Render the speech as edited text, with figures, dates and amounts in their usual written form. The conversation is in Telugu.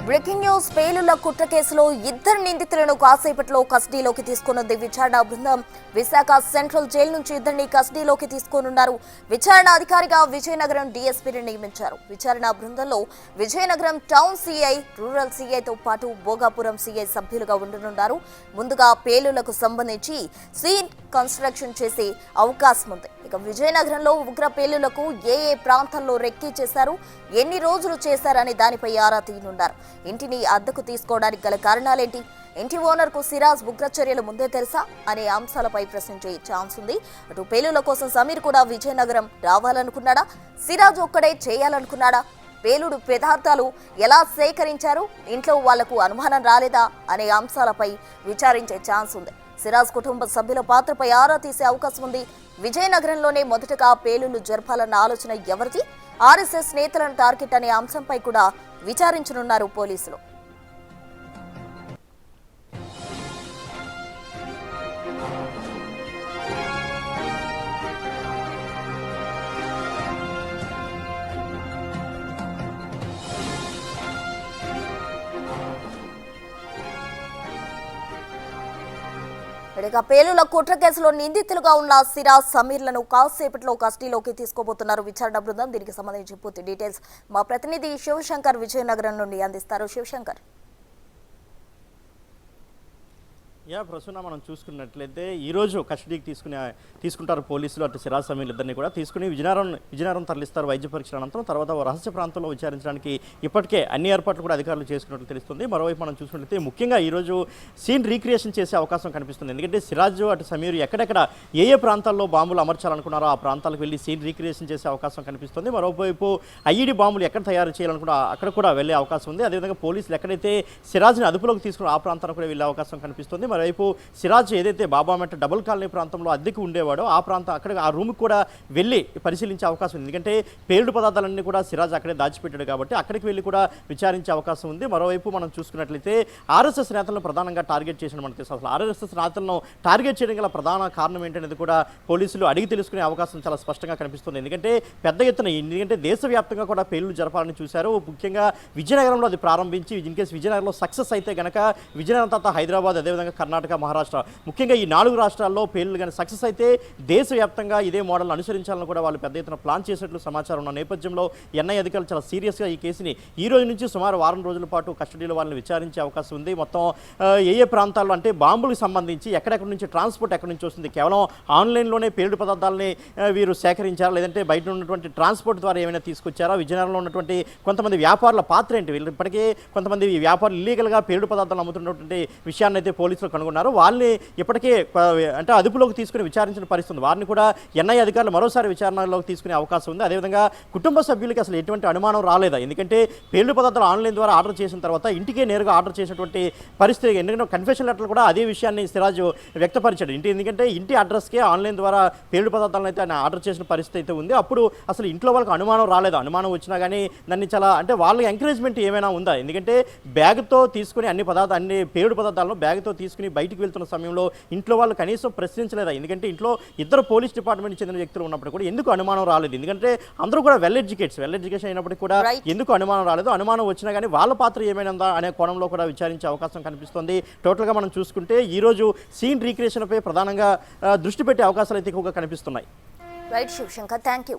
Breaking news. పేలుళ్ల కుట్ర కేసులో ఇద్దరు నిందితులను కాసేపట్లో కస్టడీలోకి తీసుకున్నది విచారణ బృందం. విశాఖ సెంట్రల్ జైలు నుంచి ఇద్దరిని కస్టడీలోకి తీసుకోనున్నారు. విచారణ అధికారిగా విజయనగరం డీఎస్పీని నియమించారు. విచారణ బృందంలో విజయనగరం టౌన్ సీఐ, రూరల్ సీఐతో పాటు భోగాపురం సీఐ సభ్యులుగా ఉండనున్నారు. ముందుగా పేలుళ్లకు సంబంధించి సీన్ కన్స్ట్రక్షన్ చేసే అవకాశం ఉంది. ఇక విజయనగరంలో ఉగ్ర పేలుళ్లకు ఏ ప్రాంతాల్లో రెక్కీ చేశారు, ఎన్ని రోజులు చేశారనే దానిపై ఆరా తీయనున్నారు. ఇంటిని అద్దెకు తీసుకోవడానికి గల కారణాలేంటి, ఇంటి ఓనర్ కు సిరాజ్ ఉగ్ర చర్యలు ముందే తెలుసా అనే అంశాలపై ప్రశ్నించే ఛాన్స్ ఉంది. అటు పేలుళ్ల కోసం సమీర్ కూడా విజయనగరం రావాలనుకున్నాడా, సిరాజ్ ఒక్కడే చేయాలనుకున్నాడా, పేలుడు పదార్థాలు ఎలా సేకరించారు, ఇంట్లో వాళ్లకు అనుమానం రాలేదా అనే అంశాలపై విచారించే ఛాన్స్ ఉంది. సిరాజ్ కుటుంబ సభ్యుల పాత్రపై ఆరా తీసే అవకాశం ఉంది. విజయనగరంలోనే మొదటగా పేలుళ్లు జరపాలన్న ఆలోచన ఎవరిది, ఆర్ఎస్ఎస్ నేతలను టార్గెట్ అనే అంశంపై కూడా విచారించనున్నారు పోలీసులు. పేలుళ్ల కుట్ర కేసులో నిందితులుగా ఉన్న సిరాజ్, సమీర్లను కాసేపట్లో కస్టడీలోకి తీసుకోబోతున్నారు విచారణ బృందం. దీనికి సంబంధించి పూర్తి డీటెయిల్స్ మా ప్రతినిధి శివశంకర్ విజయనగరం నుండి అందిస్తారు. శివశంకర్. ప్రస్తుతం మనం చూసుకున్నట్లయితే ఈరోజు కస్టడీకి తీసుకుంటారు పోలీసులు. అటు సిరాజ్, సమీర్ ఇద్దరిని కూడా తీసుకుని విజయనగరం తరలిస్తారు వైద్య పరీక్షల అనంతరం. తర్వాత రహస్య ప్రాంతంలో విచారించడానికి ఇప్పటికే అన్ని ఏర్పాట్లు కూడా అధికారులు చేసుకున్నట్లు తెలుస్తుంది. మరోవైపు మనం చూసుకున్నట్లయితే ముఖ్యంగా ఈరోజు సీన్ రీక్రియేషన్ చేసే అవకాశం కనిపిస్తుంది. ఎందుకంటే సిరాజ్, అటు సమీర్ ఎక్కడెక్కడ ఏ ప్రాంతాల్లో బాంబులు అమర్చాలనుకున్నారో ఆ ప్రాంతాలకు వెళ్ళి సీన్ రీక్రియేషన్ చేసే అవకాశం కనిపిస్తుంది. మరోవైపు ఐఈడీ బాంబులు ఎక్కడ తయారు చేయాలనుకున్నా అక్కడ కూడా వెళ్ళే అవకాశం ఉంది. అదేవిధంగా పోలీసులు ఎక్కడైతే సిరాజ్ని అదుపులోకి తీసుకుని ఆ ప్రాంతానికి కూడా వెళ్ళే అవకాశం కనిపిస్తుంది. మరోవైపు సిరాజ్ ఏదైతే బాబామెట్ట డబుల్ కాలనీ ప్రాంతంలో అద్దెకు ఉండేవాడో ఆ ప్రాంతం అక్కడ ఆ రూమ్కి కూడా వెళ్ళి పరిశీలించే అవకాశం ఉంది. ఎందుకంటే పేలుడు పదార్థాలన్నీ కూడా సిరాజ్ అక్కడే దాచిపెట్టాడు కాబట్టి అక్కడికి వెళ్ళి కూడా విచారించే అవకాశం ఉంది. మరోవైపు మనం చూసుకున్నట్లయితే ఆర్ఎస్ఎస్ నేతలను ప్రధానంగా టార్గెట్ చేసిన మనకి అసలు ఆర్ఎస్ఎస్ నేతలను టార్గెట్ చేయడం గల ప్రధాన కారణం ఏంటనేది కూడా పోలీసులు అడిగి తెలుసుకునే అవకాశం చాలా స్పష్టంగా కనిపిస్తుంది. ఎందుకంటే పెద్ద ఎత్తున ఎందుకంటే దేశవ్యాప్తంగా కూడా పేలుడు జరపాలని చూశారు. ముఖ్యంగా విజయనగరంలో అది ప్రారంభించి ఇన్కేస్ విజయనగరంలో సక్సెస్ అయితే గనక విజయనగరం తర్వాత హైదరాబాద్, అదేవిధంగా కర్ణాటక, మహారాష్ట్ర, ముఖ్యంగా ఈ 4 రాష్ట్రాల్లో పేలుడు కానీ సక్సెస్ అయితే దేశవ్యాప్తంగా ఇదే మోడల్ అనుసరించాలని కూడా వాళ్ళు పెద్ద ఎత్తున ప్లాన్ చేసినట్లు సమాచారం ఉన్న నేపథ్యంలో ఎన్ఐ అధికారులు చాలా సీరియస్గా ఈ కేసుని ఈ రోజు నుంచి సుమారు వారం రోజుల పాటు కస్టడీలో వాళ్ళని విచారించే అవకాశం ఉంది. మొత్తం ఏ ప్రాంతాల్లో అంటే బాంబులకు సంబంధించి ఎక్కడెక్కడి నుంచి ట్రాన్స్పోర్ట్ ఎక్కడి నుంచి వస్తుంది, కేవలం ఆన్లైన్లోనే పేలుడు పదార్థాలని వీరు సేకరించారా, లేదంటే బయట ఉన్నటువంటి ట్రాన్స్పోర్ట్ ద్వారా ఏమైనా తీసుకొచ్చారా, విజయనగరంలో ఉన్నటువంటి కొంతమంది వ్యాపారుల పాత్ర ఏంటి, వీళ్ళు ఇప్పటికే కొంతమంది వ్యాపారులు ఇల్లీగల్గా పేలుడు పదార్థాలు అమ్ముతున్నటువంటి విషయాన్ని అయితే పోలీసులు కనుగొన్నారు. వాళ్ళని ఇప్పటికే అంటే అదుపులోకి తీసుకుని విచారించిన పరిస్థితి. వారిని కూడా ఎన్ఐ అధికారులు మరోసారి విచారణలోకి తీసుకునే అవకాశం ఉంది. అదేవిధంగా కుటుంబ సభ్యులకి అసలు ఎటువంటి అనుమానం రాలేదా, ఎందుకంటే పేలుడు పదార్థాలు ఆన్లైన్ ద్వారా ఆర్డర్ చేసిన తర్వాత ఇంటికే నేరుగా ఆర్డర్ చేసినటువంటి పరిస్థితి. ఎందుకంటే కన్ఫెషన్ లెటర్లు కూడా అదే విషయాన్ని సిరాజ్ వ్యక్తపరిచాడు. ఎందుకంటే ఇంటి అడ్రస్కే ఆన్లైన్ ద్వారా పేలుడు పదార్థాలను అయితే ఆయన ఆర్డర్ చేసిన పరిస్థితి అయితే ఉంది. అప్పుడు అసలు ఇంట్లో వాళ్ళకి అనుమానం రాలేదు. అనుమానం వచ్చినా కానీ దాన్ని చాలా అంటే వాళ్ళకి ఎంకరేజ్మెంట్ ఏమైనా ఉందా, ఎందుకంటే బ్యాగ్తో తీసుకుని అన్ని పేలుడు పదార్థాలను బ్యాగ్తో తీసుకుని బయటికి వెళ్తున్న సమయంలో ఇంట్లో వాళ్ళు కనీసం ప్రశ్నించలేదా, ఎందుకంటే ఇంట్లో ఇద్దరు పోలీస్ డిపార్ట్మెంట్ చెందిన వ్యక్తులు ఉన్నప్పుడు కూడా ఎందుకు అనుమానం రాలేదు, ఎందుకంటే అందరూ కూడా వెల్ ఎడ్యుకేషన్ అయినప్పటికీ కూడా ఎందుకు అనుమానం రాలేదు, అనుమానం వచ్చినా కానీ వాళ్ళ పాత్ర ఏమైనా అనే కోణంలో కూడా విచారించే అవకాశం కనిపిస్తుంది. టోటల్గా మనం చూసుకుంటే ఈరోజు సీన్ రీక్రియేషన్పై ప్రధానంగా దృష్టి పెట్టే అవకాశాలు అయితే ఎక్కువగా కనిపిస్తున్నాయి. Right Shivashankar, thank you.